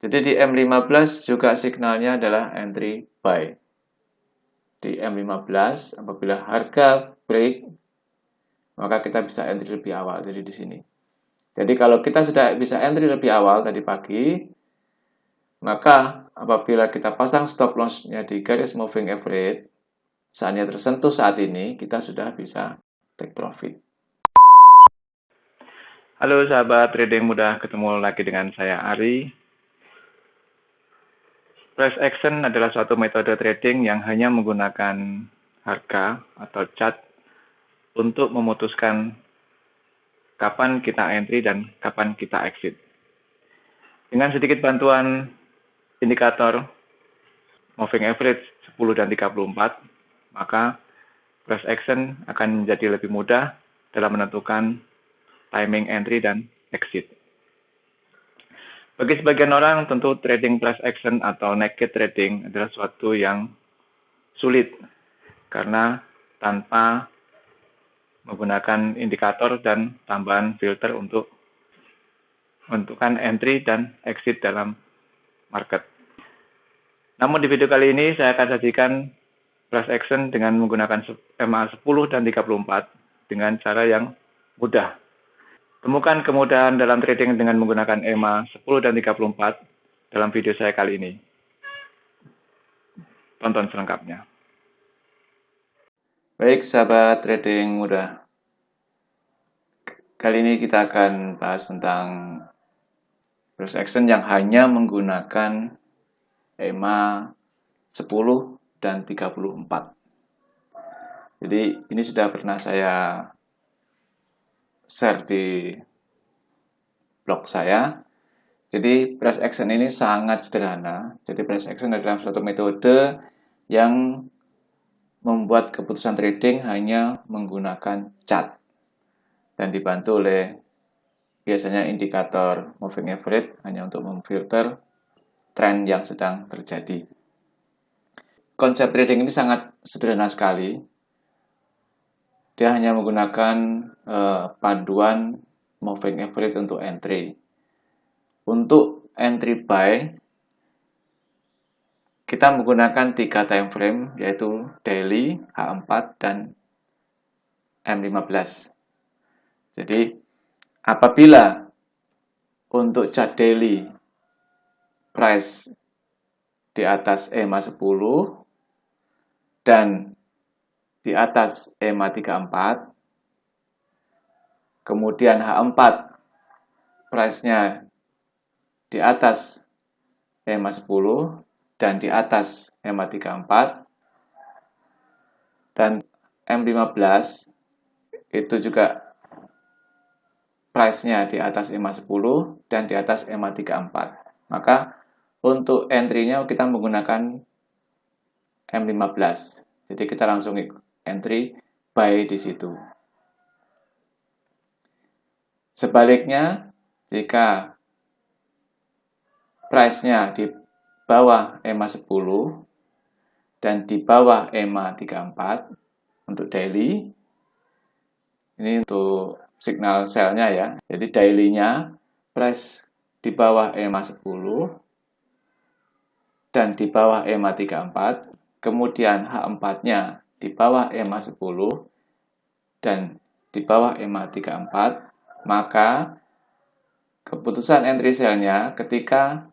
Jadi di M15 juga signalnya adalah entry buy. Di M15 apabila harga break, maka kita bisa entry lebih awal. Jadi di sini. Jadi kalau kita sudah bisa entry lebih awal tadi pagi, maka apabila kita pasang stop loss-nya di garis moving average, saatnya tersentuh saat ini, kita sudah bisa take profit. Halo sahabat trading mudah, ketemu lagi dengan saya Ari. Price action adalah suatu metode trading yang hanya menggunakan harga atau chart untuk memutuskan kapan kita entry dan kapan kita exit. Dengan sedikit bantuan indikator moving average 10 dan 34, maka price action akan menjadi lebih mudah dalam menentukan timing entry dan exit. Bagi sebagian orang, tentu trading price action atau naked trading adalah suatu yang sulit karena tanpa menggunakan indikator dan tambahan filter untuk menentukan entry dan exit dalam market. Namun di video kali ini saya akan sajikan price action dengan menggunakan EMA 10 dan 34 dengan cara yang mudah. Temukan kemudahan dalam trading dengan menggunakan EMA 10 dan 34 dalam video saya kali ini. Tonton selengkapnya. Baik sahabat trading mudah. Kali ini kita akan bahas tentang price action yang hanya menggunakan EMA 10 dan 34. Jadi ini sudah pernah saya share di blog saya. Jadi price action ini sangat sederhana. Jadi price action adalah suatu metode yang membuat keputusan trading hanya menggunakan chart dan dibantu oleh biasanya indikator moving average hanya untuk memfilter tren yang sedang terjadi. Konsep trading ini sangat sederhana sekali. Dia hanya menggunakan panduan moving average untuk entry. Untuk entry buy, kita menggunakan 3 time frame, yaitu daily, H4, dan M15. Jadi, apabila untuk chart daily price di atas EMA 10 dan di atas EMA 34, kemudian H4 price-nya di atas EMA 10 dan di atas EMA 34, dan M15 itu juga price-nya di atas EMA 10 dan di atas EMA 34. Maka untuk entry-nya kita menggunakan M15. Jadi kita langsung entry buy di situ. Sebaliknya, jika price-nya di bawah EMA 10 dan di bawah EMA 34 untuk daily, ini untuk signal sell-nya ya. Jadi daily-nya price di bawah EMA 10 dan di bawah EMA 34, kemudian H4-nya di bawah EMA 10 dan di bawah EMA 34, maka keputusan entry sell-nya ketika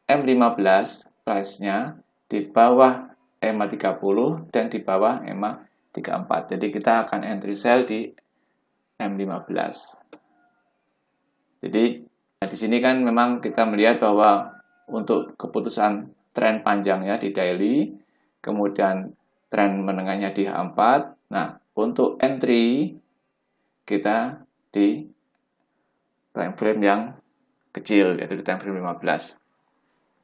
M15 price-nya di bawah EMA 30 dan di bawah EMA 34. Jadi kita akan entry sell di M15. Jadi di sini kan memang kita melihat bahwa untuk keputusan tren panjangnya di daily, kemudian tren menengahnya di H4. Nah, untuk entry kita di time frame yang kecil, yaitu di time frame 15.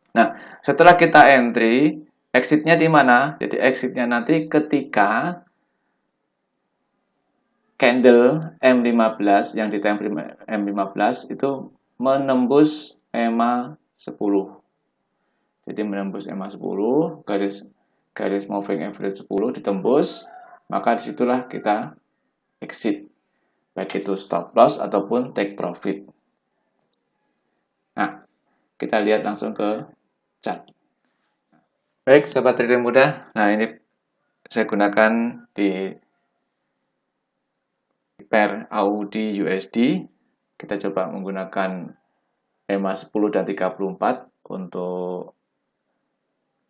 Nah, setelah kita entry, exitnya di mana? Jadi exitnya nanti ketika candle M15 yang di time frame M15 itu menembus EMA 10. Jadi menembus EMA 10, garis moving average 10 ditembus, maka disitulah kita exit, baik itu stop loss ataupun take profit. Nah, kita lihat langsung ke chart. Baik, sahabat trader muda. Nah, ini saya gunakan di pair AUD USD. Kita coba menggunakan EMA 10 dan 34 untuk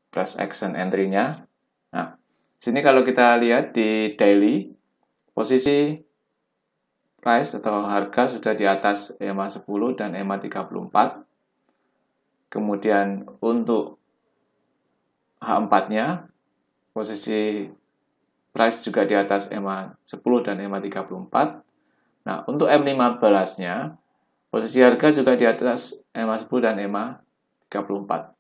price action entry-nya. Nah, sini kalau kita lihat di daily, posisi price atau harga sudah di atas EMA 10 dan EMA 34. Kemudian untuk H4-nya, posisi price juga di atas EMA 10 dan EMA 34. Nah, untuk M15-nya, posisi harga juga di atas EMA 10 dan EMA 34.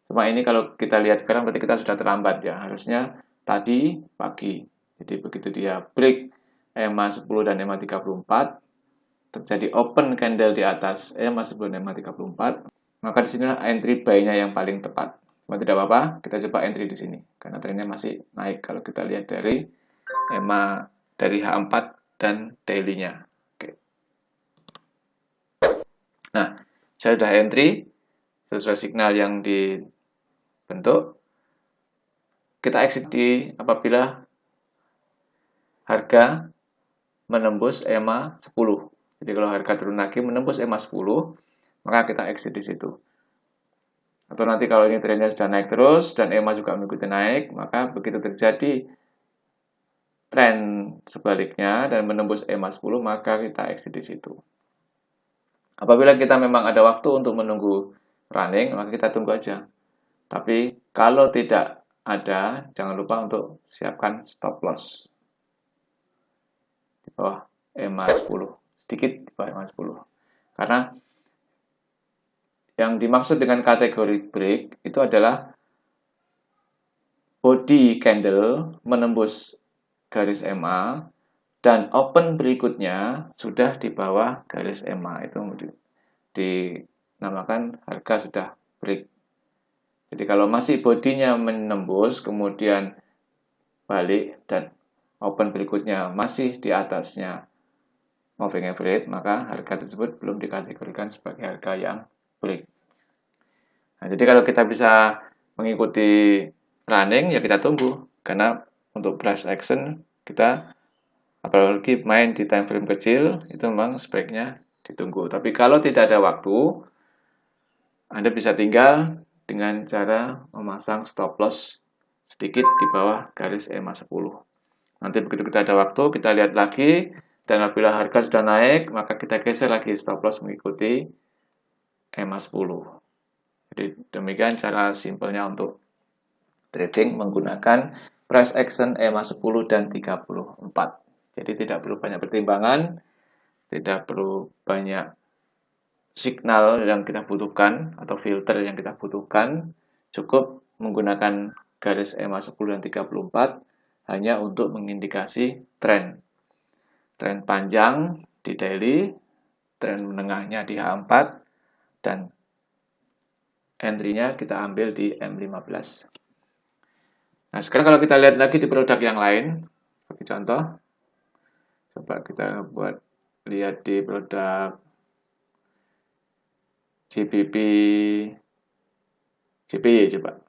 Cuma ini kalau kita lihat sekarang berarti kita sudah terlambat ya. Harusnya tadi pagi. Jadi begitu dia break EMA 10 dan EMA 34, terjadi open candle di atas EMA 10 dan EMA 34, maka disinilah entry buy-nya yang paling tepat. Cuma tidak apa-apa, kita coba entry di sini. Karena trennya masih naik kalau kita lihat dari EMA dari H4 dan daily-nya. Oke. Nah, saya sudah entry sesuai signal yang dibentuk. Kita exit di apabila harga menembus EMA 10. Jadi kalau harga turun lagi menembus EMA 10, maka kita exit di situ. Atau nanti kalau ini trennya sudah naik terus dan EMA juga mengikuti naik, maka begitu terjadi tren sebaliknya dan menembus EMA 10, maka kita exit di situ. Apabila kita memang ada waktu untuk menunggu running, maka kita tunggu aja. Tapi kalau tidak ada, jangan lupa untuk siapkan stop loss di bawah EMA 10, sedikit di bawah EMA 10. Karena yang dimaksud dengan kategori break itu adalah body candle menembus garis MA dan open berikutnya sudah di bawah garis MA. Itu dinamakan harga sudah break. Jadi kalau masih bodinya menembus kemudian balik dan open berikutnya masih di atasnya moving average, maka harga tersebut belum dikategorikan sebagai harga yang break. Nah, jadi kalau kita bisa mengikuti running, ya kita tunggu. Karena untuk price action, kita apalagi main di time frame kecil, itu memang sebaiknya ditunggu. Tapi kalau tidak ada waktu, Anda bisa tinggal dengan cara memasang stop loss sedikit di bawah garis EMA 10. Nanti begitu kita ada waktu, kita lihat lagi, dan apabila harga sudah naik, maka kita geser lagi stop loss mengikuti EMA 10. Jadi demikian cara simpelnya untuk trading menggunakan price action EMA 10 dan 34. Jadi tidak perlu banyak pertimbangan, tidak perlu banyak signal yang kita butuhkan atau filter yang kita butuhkan. Cukup menggunakan garis EMA 10 dan 34 hanya untuk mengindikasi tren. Tren panjang di daily, tren menengahnya di H4, dan entry-nya kita ambil di M15. Nah, sekarang kalau kita lihat lagi di produk yang lain, sebagai contoh, coba kita buat lihat di produk GBP JPY, coba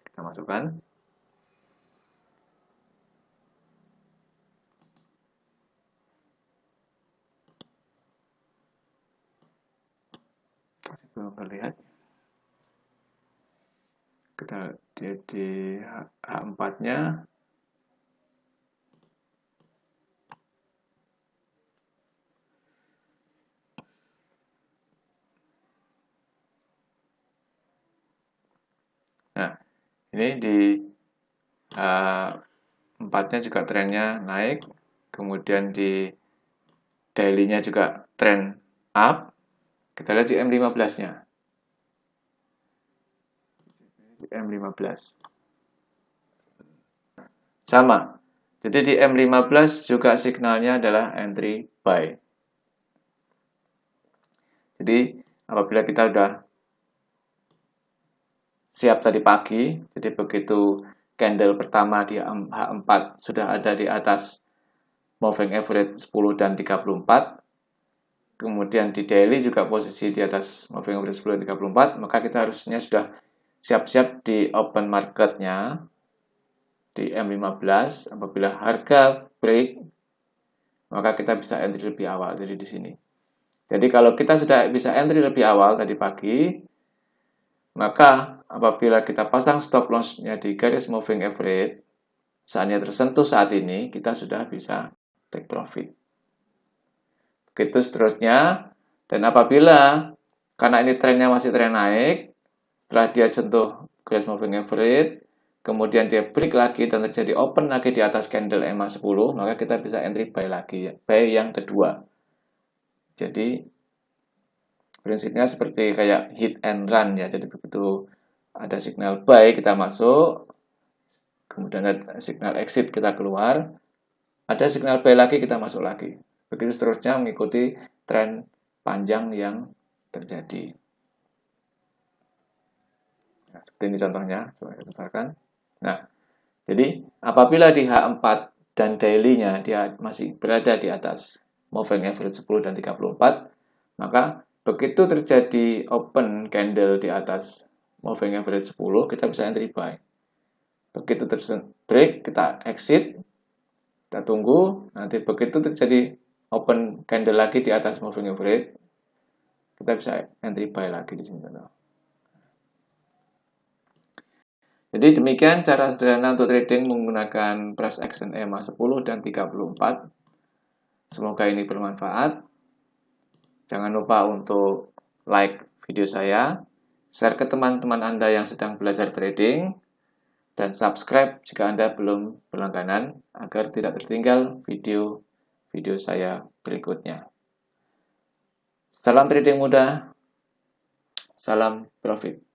kita masukkan. Belum terlihat. Kita lihat di H4-nya. Nah, ini di H4-nya juga trennya naik. Kemudian di daily-nya juga tren up. Kita lihat di M15-nya. M15. Sama. Jadi di M15 juga signalnya adalah entry buy. Jadi apabila kita sudah siap tadi pagi, jadi begitu candle pertama di H4 sudah ada di atas moving average 10 dan 34, kemudian di daily juga posisi di atas moving average 10 dan 34, maka kita harusnya sudah siap-siap di open marketnya di M15. Apabila harga break, maka kita bisa entry lebih awal. Jadi di sini. Jadi kalau kita sudah bisa entry lebih awal tadi pagi, maka apabila kita pasang stop loss-nya di garis moving average, saatnya tersentuh saat ini, kita sudah bisa take profit. Begitu seterusnya. Dan apabila, karena ini trennya masih tren naik, setelah dia sentuh garis moving average, kemudian dia break lagi dan terjadi open lagi di atas candle EMA 10, maka kita bisa entry buy lagi, buy yang kedua. Jadi prinsipnya seperti kayak hit and run ya. Jadi begitu ada signal buy kita masuk, kemudian ada signal exit kita keluar, ada signal buy lagi kita masuk lagi. Begitu seterusnya mengikuti tren panjang yang terjadi. Nah, seperti ini contohnya, coba kita besarkan. Nah, jadi apabila di H4 dan daily-nya dia masih berada di atas moving average 10 dan 34, maka begitu terjadi open candle di atas moving average 10, kita bisa entry buy. Begitu break, kita exit, kita tunggu, nanti begitu terjadi open candle lagi di atas moving average, kita bisa entry buy lagi di sini. Jadi demikian cara sederhana untuk trading menggunakan price action EMA 10 dan 34. Semoga ini bermanfaat. Jangan lupa untuk like video saya, share ke teman-teman Anda yang sedang belajar trading, dan subscribe jika Anda belum berlangganan agar tidak tertinggal video-video saya berikutnya. Salam trading mudah, salam profit.